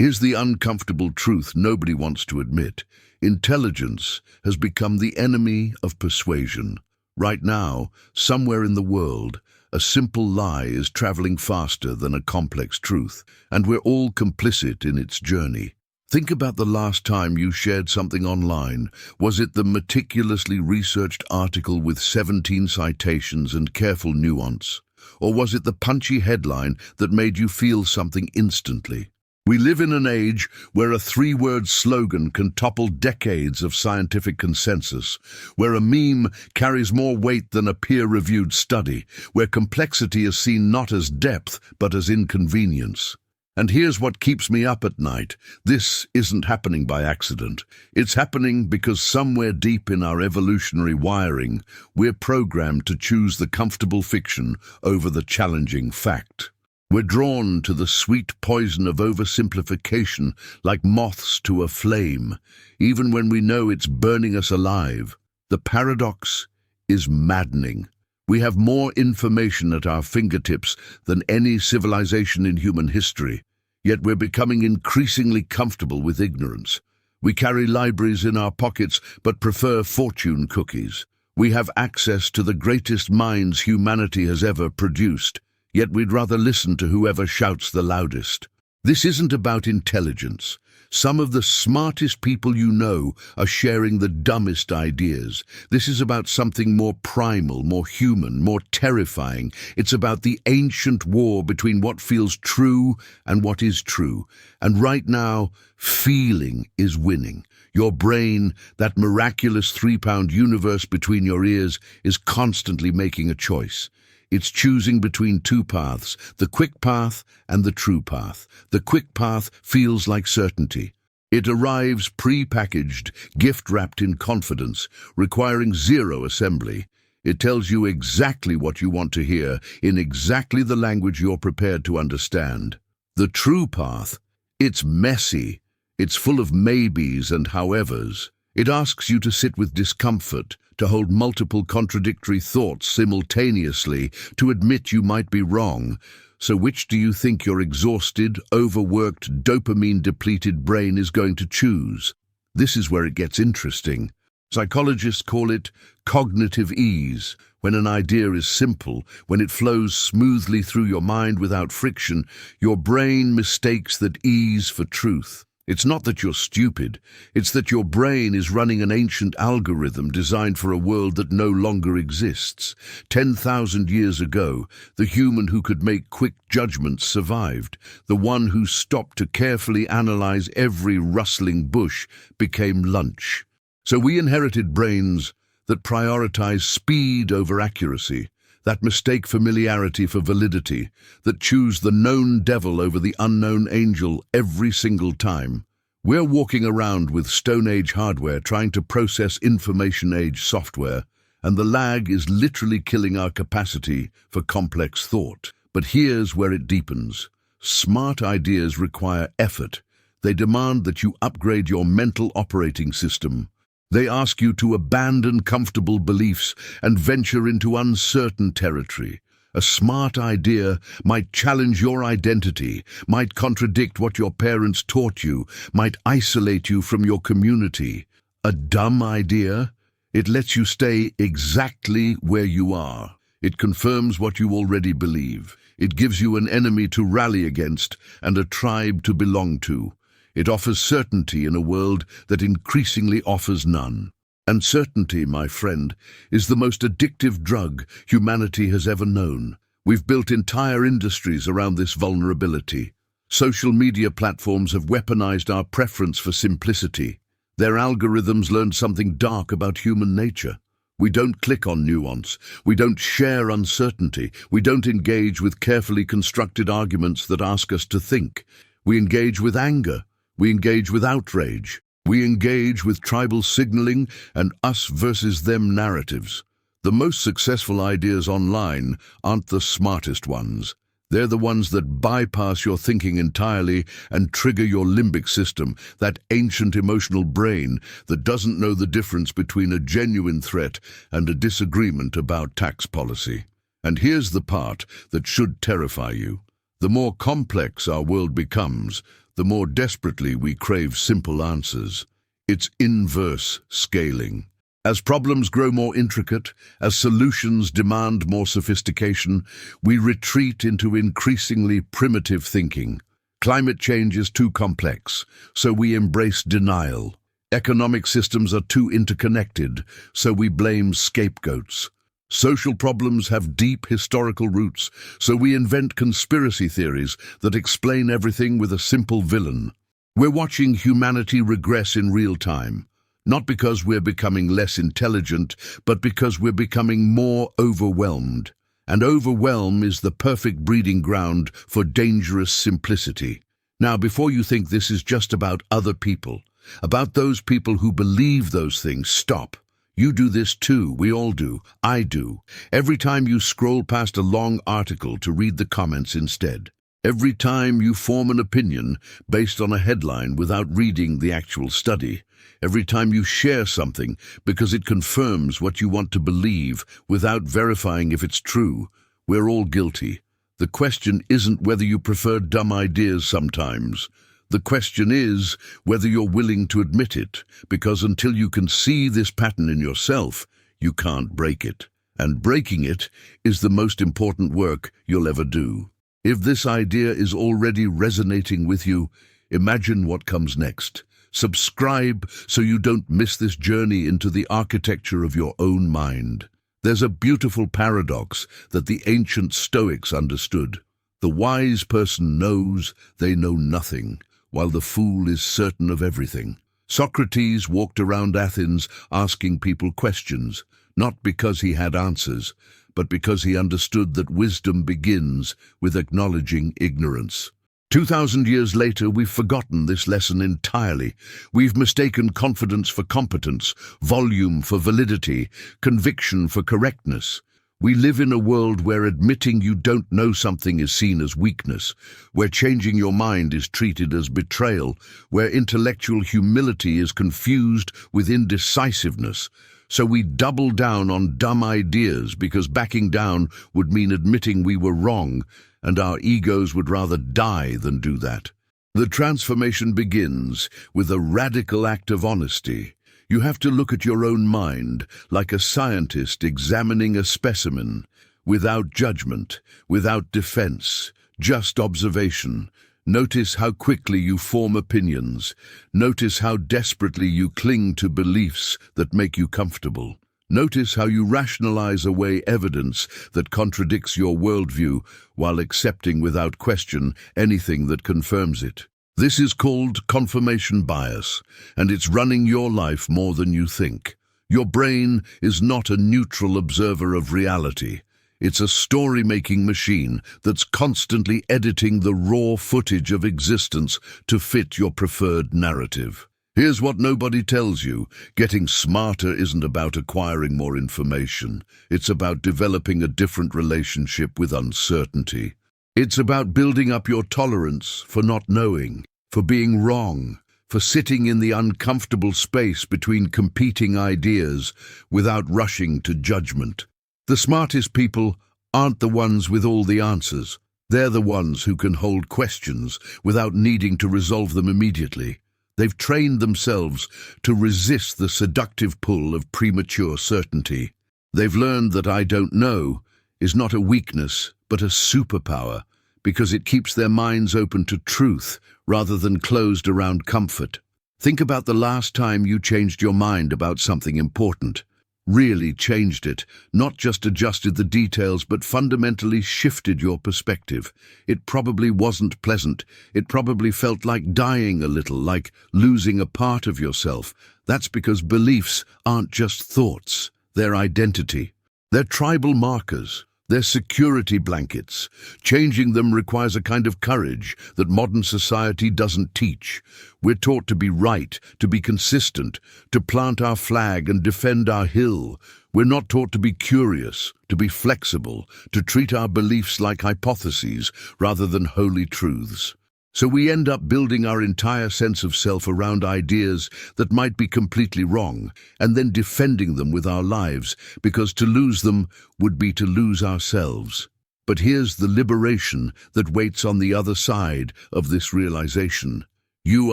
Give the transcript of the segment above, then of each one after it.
Here's the uncomfortable truth nobody wants to admit. Intelligence has become the enemy of persuasion. Right now, somewhere in the world, a simple lie is traveling faster than a complex truth, and we're all complicit in its journey. Think about the last time you shared something online. Was it the meticulously researched article with 17 citations and careful nuance? Or was it the punchy headline that made you feel something instantly? We live in an age where a three-word slogan can topple decades of scientific consensus, where a meme carries more weight than a peer-reviewed study, where complexity is seen not as depth but as inconvenience. And here's what keeps me up at night. This isn't happening by accident. It's happening because somewhere deep in our evolutionary wiring, we're programmed to choose the comfortable fiction over the challenging fact. We're drawn to the sweet poison of oversimplification like moths to a flame, even when we know it's burning us alive. The paradox is maddening. We have more information at our fingertips than any civilization in human history, yet we're becoming increasingly comfortable with ignorance. We carry libraries in our pockets but prefer fortune cookies. We have access to the greatest minds humanity has ever produced, yet we'd rather listen to whoever shouts the loudest. This isn't about intelligence. Some of the smartest people you know are sharing the dumbest ideas. This is about something more primal, more human, more terrifying. It's about the ancient war between what feels true and what is true. And right now, feeling is winning. Your brain, that miraculous 3-pound universe between your ears, is constantly making a choice. It's choosing between two paths, the quick path and the true path. The quick path feels like certainty. It arrives pre-packaged, gift-wrapped in confidence, requiring zero assembly. It tells you exactly what you want to hear, in exactly the language you're prepared to understand. The true path, it's messy. It's full of maybes and howevers. It asks you to sit with discomfort, to hold multiple contradictory thoughts simultaneously, to admit you might be wrong. So which do you think your exhausted, overworked, dopamine-depleted brain is going to choose? This is where it gets interesting. Psychologists call it cognitive ease. When an idea is simple, when it flows smoothly through your mind without friction, your brain mistakes that ease for truth. It's not that you're stupid, it's that your brain is running an ancient algorithm designed for a world that no longer exists. 10,000 years ago, the human who could make quick judgments survived. The one who stopped to carefully analyze every rustling bush became lunch. So we inherited brains that prioritize speed over accuracy, that mistake familiarity for validity, that choose the known devil over the unknown angel every single time. We're walking around with Stone Age hardware trying to process Information Age software, and the lag is literally killing our capacity for complex thought. But here's where it deepens. Smart ideas require effort. They demand that you upgrade your mental operating system. They ask you to abandon comfortable beliefs and venture into uncertain territory. A smart idea might challenge your identity, might contradict what your parents taught you, might isolate you from your community. A dumb idea? It lets you stay exactly where you are. It confirms what you already believe. It gives you an enemy to rally against and a tribe to belong to. It offers certainty in a world that increasingly offers none. And certainty, my friend, is the most addictive drug humanity has ever known. We've built entire industries around this vulnerability. Social media platforms have weaponized our preference for simplicity. Their algorithms learned something dark about human nature. We don't click on nuance. We don't share uncertainty. We don't engage with carefully constructed arguments that ask us to think. We engage with anger. We engage with outrage. We engage with tribal signaling and us versus them narratives. The most successful ideas online aren't the smartest ones. They're the ones that bypass your thinking entirely and trigger your limbic system, that ancient emotional brain that doesn't know the difference between a genuine threat and a disagreement about tax policy. And here's the part that should terrify you. The more complex our world becomes, the more desperately we crave simple answers. It's inverse scaling. As problems grow more intricate, as solutions demand more sophistication, we retreat into increasingly primitive thinking. Climate change is too complex, so we embrace denial. Economic systems are too interconnected, so we blame scapegoats. Social problems have deep historical roots, so we invent conspiracy theories that explain everything with a simple villain. We're watching humanity regress in real time, not because we're becoming less intelligent, but because we're becoming more overwhelmed. And overwhelm is the perfect breeding ground for dangerous simplicity. Now, before you think this is just about other people, about those people who believe those things, stop. You do this too, we all do, I do. Every time you scroll past a long article to read the comments instead. Every time you form an opinion based on a headline without reading the actual study. Every time you share something because it confirms what you want to believe without verifying if it's true. We're all guilty. The question isn't whether you prefer dumb ideas sometimes. The question is whether you're willing to admit it, because until you can see this pattern in yourself, you can't break it. And breaking it is the most important work you'll ever do. If this idea is already resonating with you, imagine what comes next. Subscribe so you don't miss this journey into the architecture of your own mind. There's a beautiful paradox that the ancient Stoics understood. The wise person knows they know nothing, while the fool is certain of everything. Socrates walked around Athens asking people questions, not because he had answers, but because he understood that wisdom begins with acknowledging ignorance. 2,000 years later, we've forgotten this lesson entirely. We've mistaken confidence for competence, volume for validity, conviction for correctness. We live in a world where admitting you don't know something is seen as weakness, where changing your mind is treated as betrayal, where intellectual humility is confused with indecisiveness. So we double down on dumb ideas because backing down would mean admitting we were wrong, and our egos would rather die than do that. The transformation begins with a radical act of honesty. You have to look at your own mind like a scientist examining a specimen, without judgment, without defense, just observation. Notice how quickly you form opinions. Notice how desperately you cling to beliefs that make you comfortable. Notice how you rationalize away evidence that contradicts your worldview while accepting without question anything that confirms it. This is called confirmation bias, and it's running your life more than you think. Your brain is not a neutral observer of reality. It's a story-making machine that's constantly editing the raw footage of existence to fit your preferred narrative. Here's what nobody tells you. Getting smarter isn't about acquiring more information. It's about developing a different relationship with uncertainty. It's about building up your tolerance for not knowing, for being wrong, for sitting in the uncomfortable space between competing ideas without rushing to judgment. The smartest people aren't the ones with all the answers. They're the ones who can hold questions without needing to resolve them immediately. They've trained themselves to resist the seductive pull of premature certainty. They've learned that I don't know is not a weakness, but a superpower, because it keeps their minds open to truth rather than closed around comfort. Think about the last time you changed your mind about something important. Really changed it, not just adjusted the details, but fundamentally shifted your perspective. It probably wasn't pleasant. It probably felt like dying a little, like losing a part of yourself. That's because beliefs aren't just thoughts, they're identity. They're tribal markers. They're security blankets. Changing them requires a kind of courage that modern society doesn't teach. We're taught to be right, to be consistent, to plant our flag and defend our hill. We're not taught to be curious, to be flexible, to treat our beliefs like hypotheses rather than holy truths. So we end up building our entire sense of self around ideas that might be completely wrong, and then defending them with our lives, because to lose them would be to lose ourselves. But here's the liberation that waits on the other side of this realization. You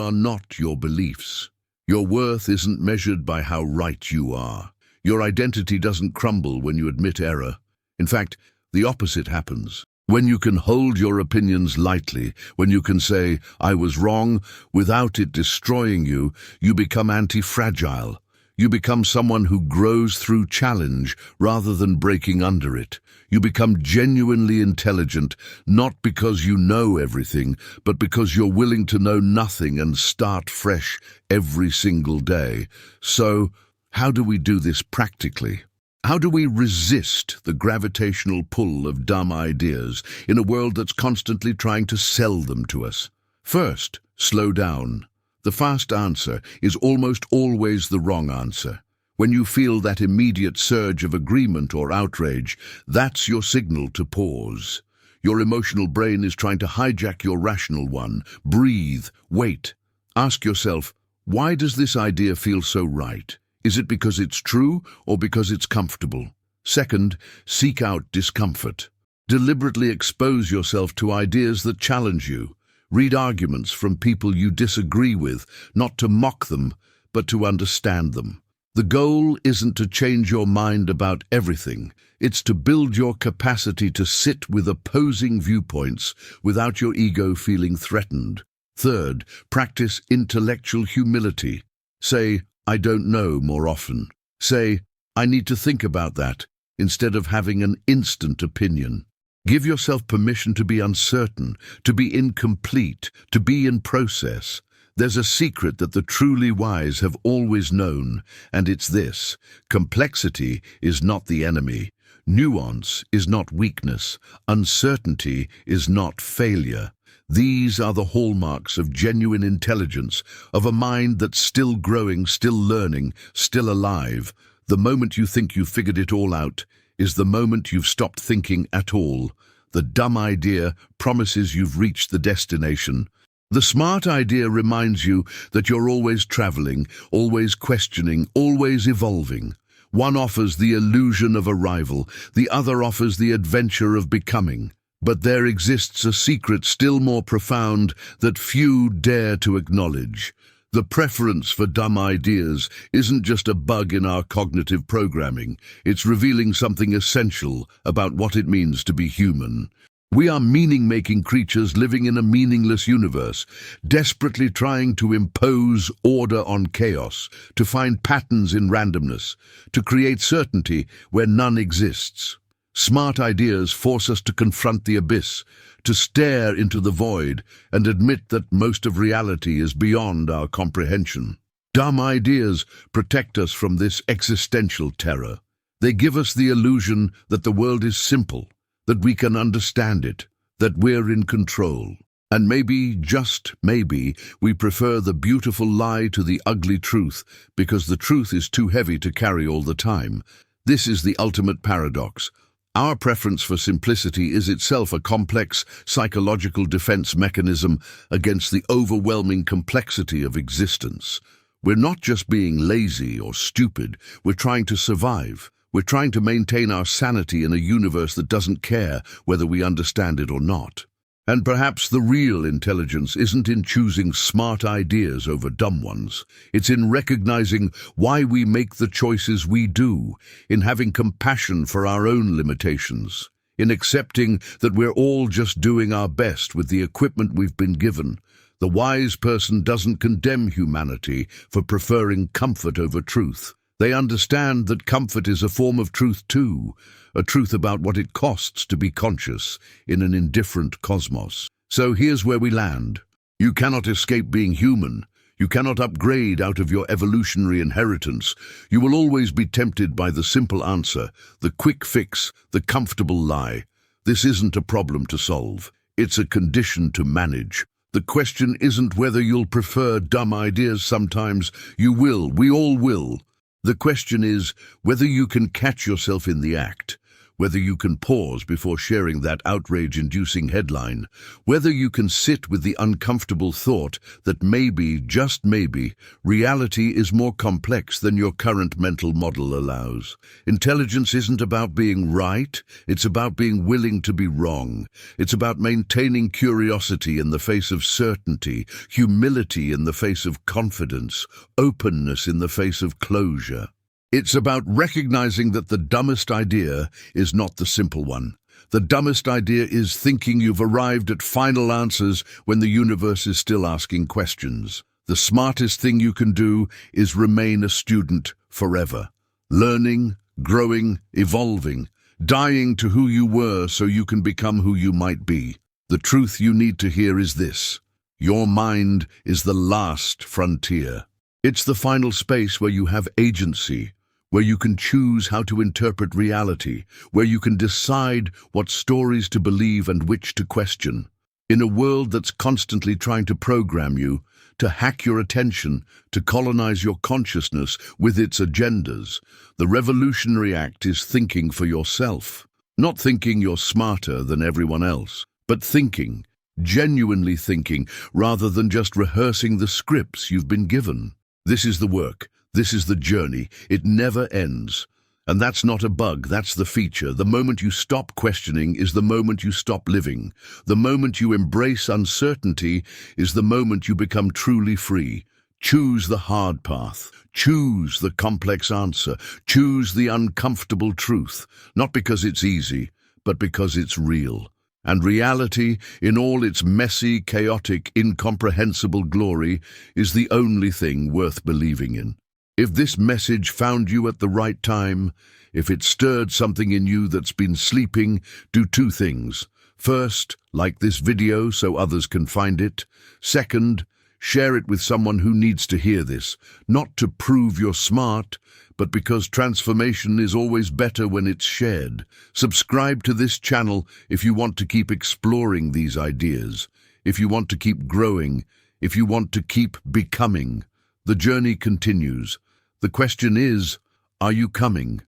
are not your beliefs. Your worth isn't measured by how right you are. Your identity doesn't crumble when you admit error. In fact, the opposite happens. When you can hold your opinions lightly, when you can say, "I was wrong," without it destroying you, you become anti-fragile. You become someone who grows through challenge rather than breaking under it. You become genuinely intelligent, not because you know everything, but because you're willing to know nothing and start fresh every single day. So, how do we do this practically? How do we resist the gravitational pull of dumb ideas in a world that's constantly trying to sell them to us? First, slow down. The fast answer is almost always the wrong answer. When you feel that immediate surge of agreement or outrage, that's your signal to pause. Your emotional brain is trying to hijack your rational one. Breathe, wait. Ask yourself, why does this idea feel so right? Is it because it's true or because it's comfortable? Second, seek out discomfort. Deliberately expose yourself to ideas that challenge you. Read arguments from people you disagree with, not to mock them, but to understand them. The goal isn't to change your mind about everything. It's to build your capacity to sit with opposing viewpoints without your ego feeling threatened. Third, practice intellectual humility. Say, "I don't know," more often. Say, "I need to think about that," instead of having an instant opinion. Give yourself permission to be uncertain, to be incomplete, to be in process. There's a secret that the truly wise have always known, and it's this: complexity is not the enemy. Nuance is not weakness. Uncertainty is not failure. These are the hallmarks of genuine intelligence, of a mind that's still growing, still learning, still alive. The moment you think you've figured it all out is the moment you've stopped thinking at all. The dumb idea promises you've reached the destination. The smart idea reminds you that you're always traveling, always questioning, always evolving. One offers the illusion of arrival, the other offers the adventure of becoming. But there exists a secret still more profound that few dare to acknowledge. The preference for dumb ideas isn't just a bug in our cognitive programming. It's revealing something essential about what it means to be human. We are meaning-making creatures living in a meaningless universe, desperately trying to impose order on chaos, to find patterns in randomness, to create certainty where none exists. Smart ideas force us to confront the abyss, to stare into the void and admit that most of reality is beyond our comprehension. Dumb ideas protect us from this existential terror. They give us the illusion that the world is simple, that we can understand it, that we're in control. And maybe, just maybe, we prefer the beautiful lie to the ugly truth because the truth is too heavy to carry all the time. This is the ultimate paradox. Our preference for simplicity is itself a complex psychological defense mechanism against the overwhelming complexity of existence. We're not just being lazy or stupid, we're trying to survive. We're trying to maintain our sanity in a universe that doesn't care whether we understand it or not. And perhaps the real intelligence isn't in choosing smart ideas over dumb ones. It's in recognizing why we make the choices we do, in having compassion for our own limitations, in accepting that we're all just doing our best with the equipment we've been given. The wise person doesn't condemn humanity for preferring comfort over truth. They understand that comfort is a form of truth too, a truth about what it costs to be conscious in an indifferent cosmos. So here's where we land. You cannot escape being human. You cannot upgrade out of your evolutionary inheritance. You will always be tempted by the simple answer, the quick fix, the comfortable lie. This isn't a problem to solve. It's a condition to manage. The question isn't whether you'll prefer dumb ideas sometimes. You will. We all will. The question is whether you can catch yourself in the act, whether you can pause before sharing that outrage-inducing headline, whether you can sit with the uncomfortable thought that maybe, just maybe, reality is more complex than your current mental model allows. Intelligence isn't about being right, it's about being willing to be wrong. It's about maintaining curiosity in the face of certainty, humility in the face of confidence, openness in the face of closure. It's about recognizing that the dumbest idea is not the simple one. The dumbest idea is thinking you've arrived at final answers when the universe is still asking questions. The smartest thing you can do is remain a student forever, learning, growing, evolving, dying to who you were so you can become who you might be. The truth you need to hear is this: your mind is the last frontier. It's the final space where you have agency, where you can choose how to interpret reality, where you can decide what stories to believe and which to question. In a world that's constantly trying to program you, to hack your attention, to colonize your consciousness with its agendas, the revolutionary act is thinking for yourself. Not thinking you're smarter than everyone else, but thinking, genuinely thinking, rather than just rehearsing the scripts you've been given. This is the work. This is the journey. It never ends. And that's not a bug, that's the feature. The moment you stop questioning is the moment you stop living. The moment you embrace uncertainty is the moment you become truly free. Choose the hard path. Choose the complex answer. Choose the uncomfortable truth. Not because it's easy, but because it's real. And reality, in all its messy, chaotic, incomprehensible glory, is the only thing worth believing in. If this message found you at the right time, if it stirred something in you that's been sleeping, do two things. First, like this video so others can find it. Second, share it with someone who needs to hear this, not to prove you're smart, but because transformation is always better when it's shared. Subscribe to this channel if you want to keep exploring these ideas, if you want to keep growing, if you want to keep becoming. The journey continues. The question is, are you coming?